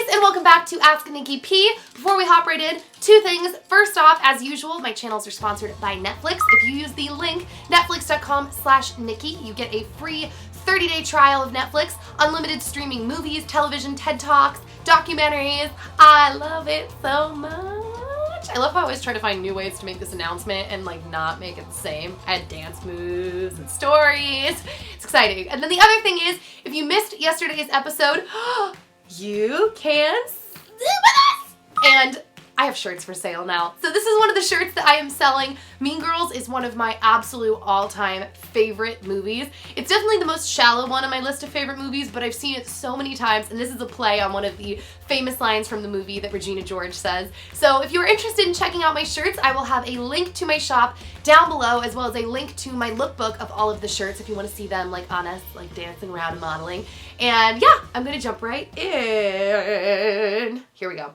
guys, and welcome back to Asknikkip. Before we hop right in, two things. First off, as usual, my channels are sponsored by Netflix. If you use the link netflix.com/Nikki, you get a free 30-day trial of Netflix, unlimited streaming movies, television, TED Talks, documentaries. I love it so much. I love how I always try to find new ways to make this announcement and like not make it the same. I had dance moves and stories. It's exciting. And then the other thing is, if you missed yesterday's episode, you can sit with us! And I have shirts for sale now. So this is one of the shirts that I am selling. Mean Girls is one of my absolute all-time favorite movies. It's definitely the most shallow one on my list of favorite movies, but I've seen it so many times, and this is a play on one of the famous lines from the movie that Regina George says. So if you're interested in checking out my shirts, I will have a link to my shop down below, as well as a link to my lookbook of all of the shirts if you want to see them like on us, like dancing around and modeling. And yeah, I'm gonna jump right in. Here we go.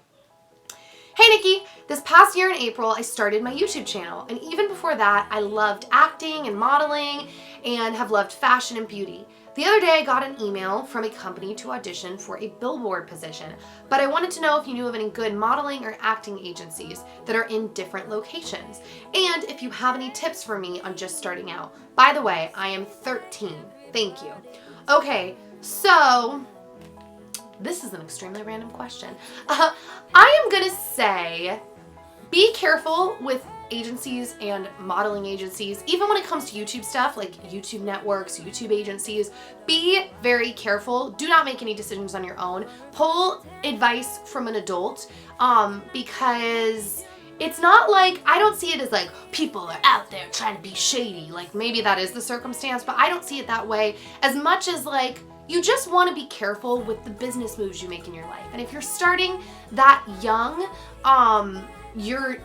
Hey Nikki, this past year in April, I started my YouTube channel, and even before that, I loved acting and modeling and have loved fashion and beauty. The other day, I got an email from a company to audition for a billboard position, but I wanted to know if you knew of any good modeling or acting agencies that are in different locations, and if you have any tips for me on just starting out. By the way, I am 13. Thank you. Okay, so this is an extremely random question. I am gonna say, be careful with agencies and modeling agencies, even when it comes to YouTube stuff, like YouTube networks, YouTube agencies. Be very careful. Do not make any decisions on your own. Pull advice from an adult, because it's not like, I don't see it as like people are out there trying to be shady. Like maybe that is the circumstance, but I don't see it that way as much as like, you just want to be careful with the business moves you make in your life. And if you're starting that young, you're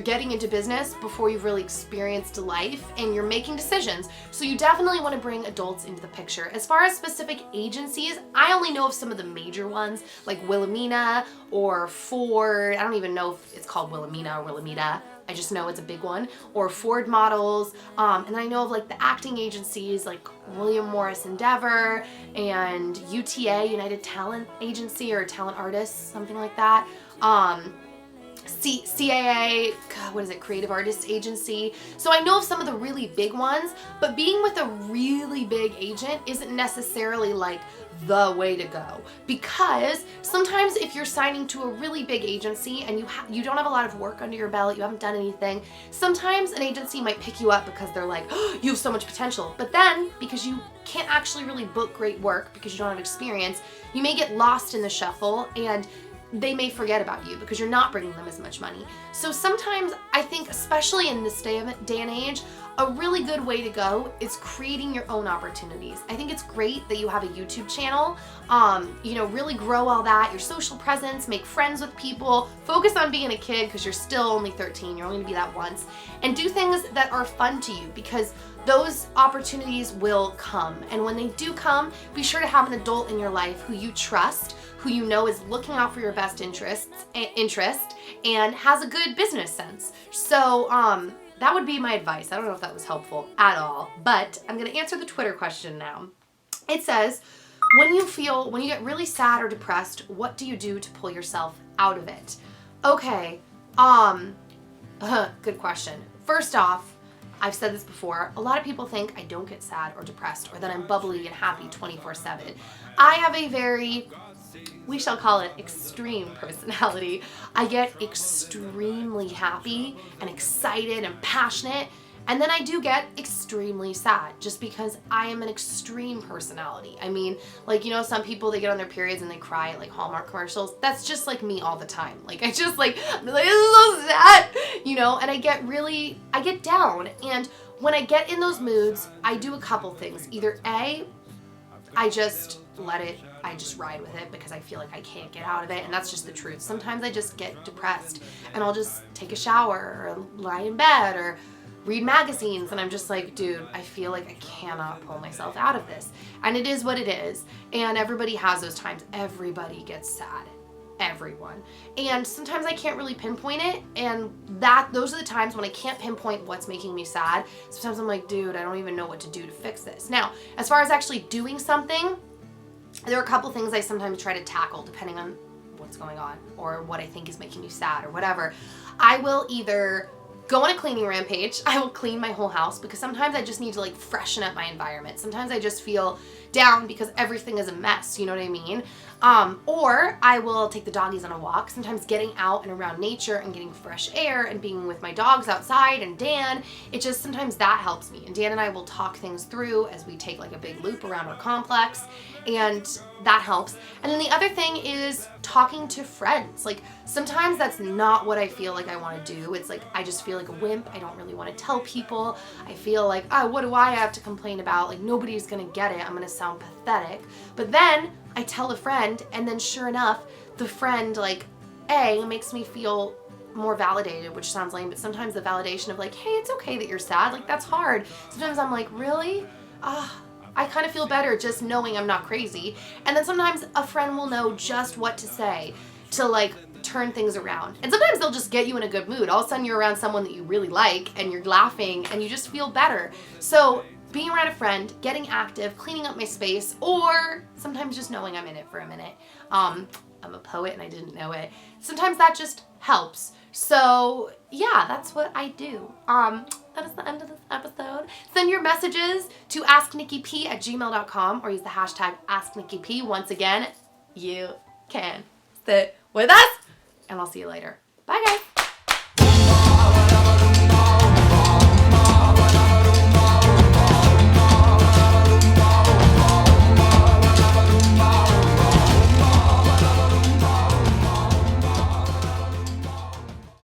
getting into business before you've really experienced life, and you're making decisions. So you definitely want to bring adults into the picture. As far as specific agencies, I only know of some of the major ones like Wilhelmina or Ford. I don't even know if it's called Wilhelmina or Wilhelmina. I just know it's a big one, or Ford Models, and I know of like the acting agencies like William Morris Endeavor and UTA, United Talent Agency, or Talent Artists, something like that. CAA, what is it, Creative Artists Agency. So I know of some of the really big ones, but being with a really big agent isn't necessarily like the way to go, because sometimes if you're signing to a really big agency and you don't have a lot of work under your belt, you haven't done anything, sometimes an agency might pick you up because they're like, oh, you have so much potential. But then because you can't actually really book great work because you don't have experience, you may get lost in the shuffle and they may forget about you because you're not bringing them as much money. So sometimes I think, especially in this day and age, a really good way to go is creating your own opportunities. I think it's great that you have a YouTube channel, really grow all that, your social presence, make friends with people, focus on being a kid because you're still only 13, you're only gonna be that once, and do things that are fun to you, because those opportunities will come. And when they do come, be sure to have an adult in your life who you trust, who you know is looking out for your best interest and has a good business sense. So that would be my advice. I don't know if that was helpful at all, but I'm gonna answer the Twitter question now. It says, when you get really sad or depressed, what do you do to pull yourself out of it? Okay, good question. First off, I've said this before, a lot of people think I don't get sad or depressed, or that I'm bubbly and happy 24/7. I have a very, we shall call it, extreme personality. I get extremely happy and excited and passionate, and then I do get extremely sad just because I am an extreme personality. I mean, like, you know, some people, they get on their periods and they cry at like Hallmark commercials. That's just like me all the time. Like, I'm like, this is so sad, you know, and I get down. And when I get in those moods, I do a couple things. Either A, I just ride with it because I feel like I can't get out of it, and that's just the truth. Sometimes I just get depressed and I'll just take a shower or lie in bed or read magazines, and I'm just like, dude, I feel like I cannot pull myself out of this. And it is what it is, and everybody has those times. Everybody gets sad. Everyone. And sometimes I can't really pinpoint it, and those are the times when I can't pinpoint what's making me sad. Sometimes I'm like, dude, I don't even know what to do to fix this. Now, as far as actually doing something, there are a couple things I sometimes try to tackle depending on what's going on or what I think is making you sad or whatever, I will either go on a cleaning rampage. I will clean my whole house because sometimes I just need to like freshen up my environment. Sometimes I just feel down because everything is a mess, you know what I mean? Or I will take the doggies on a walk. Sometimes getting out and around nature and getting fresh air and being with my dogs outside and Dan, it just sometimes that helps me. And Dan and I will talk things through as we take like a big loop around our complex, and that helps. And then the other thing is talking to friends. Like sometimes that's not what I feel like I want to do. It's like I just feel like a wimp. I don't really want to tell people. I feel like, oh, what do I have to complain about? Like nobody's gonna get it. I'm gonna sound pathetic. But then I tell a friend, and then sure enough, the friend like makes me feel more validated, which sounds lame, but sometimes the validation of like, hey, it's okay that you're sad. Like that's hard. Sometimes I'm like, really? I kind of feel better just knowing I'm not crazy. And then sometimes a friend will know just what to say to like turn things around. And sometimes they'll just get you in a good mood. All of a sudden you're around someone that you really like and you're laughing and you just feel better. So being around a friend, getting active, cleaning up my space, or sometimes just knowing I'm in it for a minute. I'm a poet and I didn't know it. Sometimes that just helps. So yeah, that's what I do. That is the end of this episode. Send your messages to asknikkip@gmail.com or use the hashtag Asknikkip. Once again, you can sit with us, and I'll see you later. Bye guys.